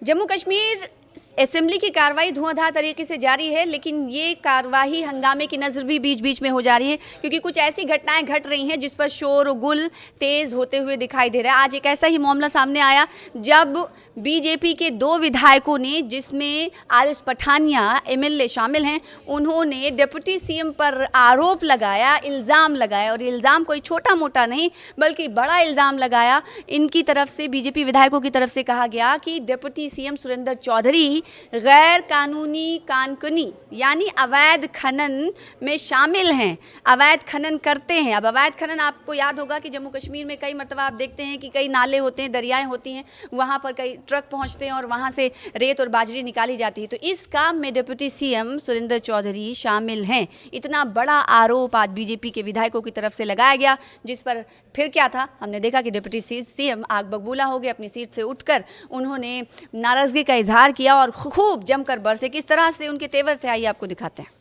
Jammu Kashmir assembly की कार्रवाई धुआंधार तरीके से जारी है, लेकिन ये कार्रवाई हंगामे की नज़र भी बीच बीच में हो जा रही है, क्योंकि कुछ ऐसी घटनाएं घट रही हैं जिस पर शोर गुल तेज़ होते हुए दिखाई दे रहा है। आज एक ऐसा ही मामला सामने आया जब बीजेपी के 2 विधायकों ने, जिसमें आरिफ पठानिया एमएलए शामिल हैं, उन्होंने डिप्टी सीएम पर आरोप लगाया, इल्ज़ाम लगाया, और इल्ज़ाम कोई छोटा मोटा नहीं बल्कि बड़ा इल्ज़ाम लगाया। इनकी तरफ से, बीजेपी विधायकों की तरफ से कहा गया कि डिप्टी सीएम सुरेंद्र चौधरी गैर कानूनी कानकुनी यानी अवैध खनन में शामिल हैं, अवैध खनन करते हैं। अब अवैध खनन, आपको याद होगा कि जम्मू कश्मीर में कई मरतबा आप देखते हैं कि कई नाले होते हैं, दरियाएं होती हैं, वहाँ पर कई ट्रक पहुँचते हैं और वहाँ से रेत और बाजरी निकाली जाती है। तो इस काम में डिप्टी सीएम सुरेंद्र चौधरी शामिल हैं। इतना बड़ा आरोप आज बीजेपी के विधायकों की तरफ से लगाया गया, जिस पर फिर क्या था, हमने देखा कि डिप्टी सीएम आग बबूला हो गए। अपनी सीट से उठकर उन्होंने नाराजगी का इजहार किया और खूब जमकर बरसे। किस तरह से उनके तेवर से, आइए आपको दिखाते हैं।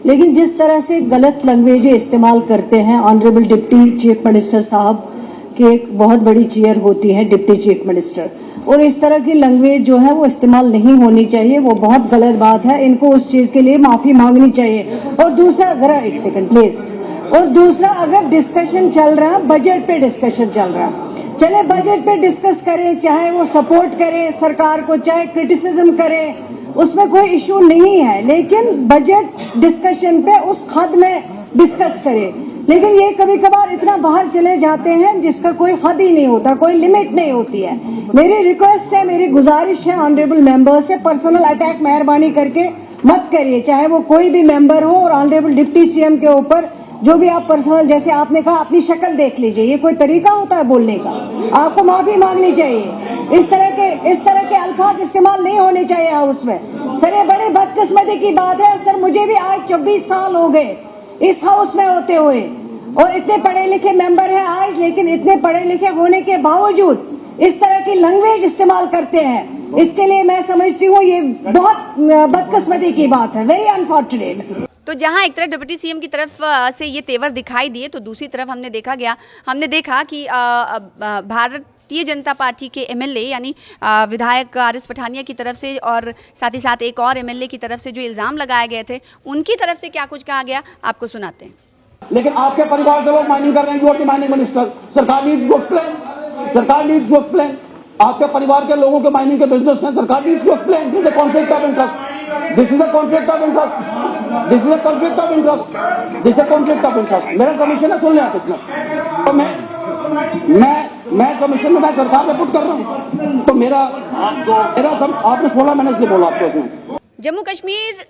लेकिन जिस तरह से गलत लैंग्वेज इस्तेमाल करते हैं, ऑनरेबल डिप्टी चीफ मिनिस्टर साहब की एक बहुत बड़ी चेयर होती है डिप्टी चीफ मिनिस्टर, और इस तरह की लैंग्वेज जो है वो इस्तेमाल नहीं होनी चाहिए। वो बहुत गलत बात है, इनको उस चीज के लिए माफी मांगनी चाहिए। और दूसरा, जरा एक सेकंड प्लीज, और दूसरा, अगर डिस्कशन चल रहा है, बजट पे डिस्कशन चल रहा है, चले बजट पे डिस्कस करें, चाहे वो सपोर्ट करें सरकार को, चाहे क्रिटिसिज्म करें, उसमें कोई इशू नहीं है, लेकिन बजट डिस्कशन पे उस हद में डिस्कस करें। लेकिन ये कभी कभार इतना बाहर चले जाते हैं जिसका कोई हद ही नहीं होता, कोई लिमिट नहीं होती है। मेरी रिक्वेस्ट है, मेरी गुजारिश है ऑनरेबल मेंबर से, पर्सनल अटैक मेहरबानी करके मत करिए, चाहे वो कोई भी मेंबर हो। और ऑनरेबल डिप्टी सीएम के ऊपर जो भी आप पर्सनल, जैसे आपने कहा, अपनी शक्ल देख लीजिए, ये कोई तरीका होता है बोलने का? आपको माफी मांगनी चाहिए। इस तरह के अल्फाज इस्तेमाल नहीं होने चाहिए हाउस में। सर, ये बड़ी बदकिस्मती की बात है सर, मुझे भी आज 24 साल हो गए इस हाउस में होते हुए, और इतने पढ़े लिखे मेंबर हैं आज, लेकिन इतने पढ़े लिखे होने के बावजूद इस तरह की लैंग्वेज इस्तेमाल करते हैं। इसके लिए मैं समझती हूँ ये बहुत बदकिस्मती की बात है, वेरी अनफॉर्चुनेट। तो जहां एक तरफ डिप्टी सीएम की तरफ से ये तेवर दिखाई दिए, तो दूसरी तरफ हमने देखा कि भारतीय जनता पार्टी के एमएलए यानी विधायक आरिफ पठानिया की तरफ से, और साथ ही साथ एक और एमएलए की तरफ से जो इल्ज़ाम लगाए गए थे, उनकी तरफ से क्या कुछ कहा गया, आपको सुनाते हैं। लेकिन आपके परिवार से लोग माइनिंग कर रहे हैं, you are the mining minister, सरकार नीड्स टू एक्सप्लेन, सरकार नीड्स टू एक्सप्लेन। आपके परिवार के लोगों के माइनिंग के बिजनेस हैं, सरकार needs to explain. This is a conflict of interest, this is a conflict of interest. This is a conflict of interest, this is conflict of interest. मेरा submission है, सुन लें आप इसमें। तो मैं सबमिशन में मैं सरकार में पुट कर रहा हूँ, तो मेरा सब आपने 16 महीने इसलिए बोला आपको इसमें। जम्मू कश्मीर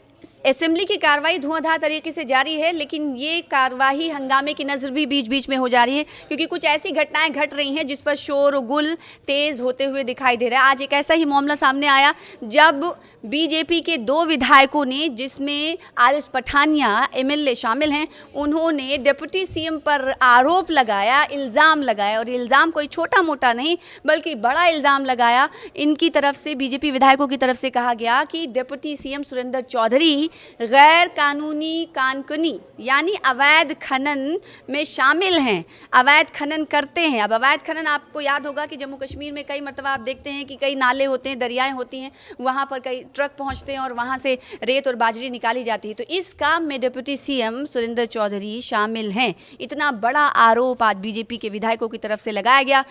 असेंबली की कार्रवाई धुआंधार तरीके से जारी है, लेकिन ये कार्रवाई हंगामे की नज़र भी बीच बीच में हो जा रही है, क्योंकि कुछ ऐसी घटनाएं घट रही हैं जिस पर शोर गुल तेज होते हुए दिखाई दे रहा है। आज एक ऐसा ही मामला सामने आया जब बीजेपी के 2 विधायकों ने, जिसमें आरिफ पठानिया एमएलए शामिल हैं, उन्होंने डिप्टी सीएम पर आरोप लगाया, इल्ज़ाम लगाया, और इल्ज़ाम कोई छोटा मोटा नहीं बल्कि बड़ा इल्ज़ाम लगाया। इनकी तरफ से, बीजेपी विधायकों की तरफ से कहा गया कि डिप्टी सीएम सुरेंद्र चौधरी गैर कानूनी कानकुनी यानी अवैध खनन में शामिल हैं, अवैध खनन करते हैं। अब अवैध खनन, आपको याद होगा कि जम्मू कश्मीर में कई मरतबा आप देखते हैं कि कई नाले होते हैं, दरियाएं होती हैं, वहाँ पर कई ट्रक पहुँचते हैं और वहाँ से रेत और बाजरी निकाली जाती है। तो इस काम में डिप्टी सीएम सुरेंद्र चौधरी शामिल हैं। इतना बड़ा आरोप आज बीजेपी के विधायकों की तरफ से लगाया गया।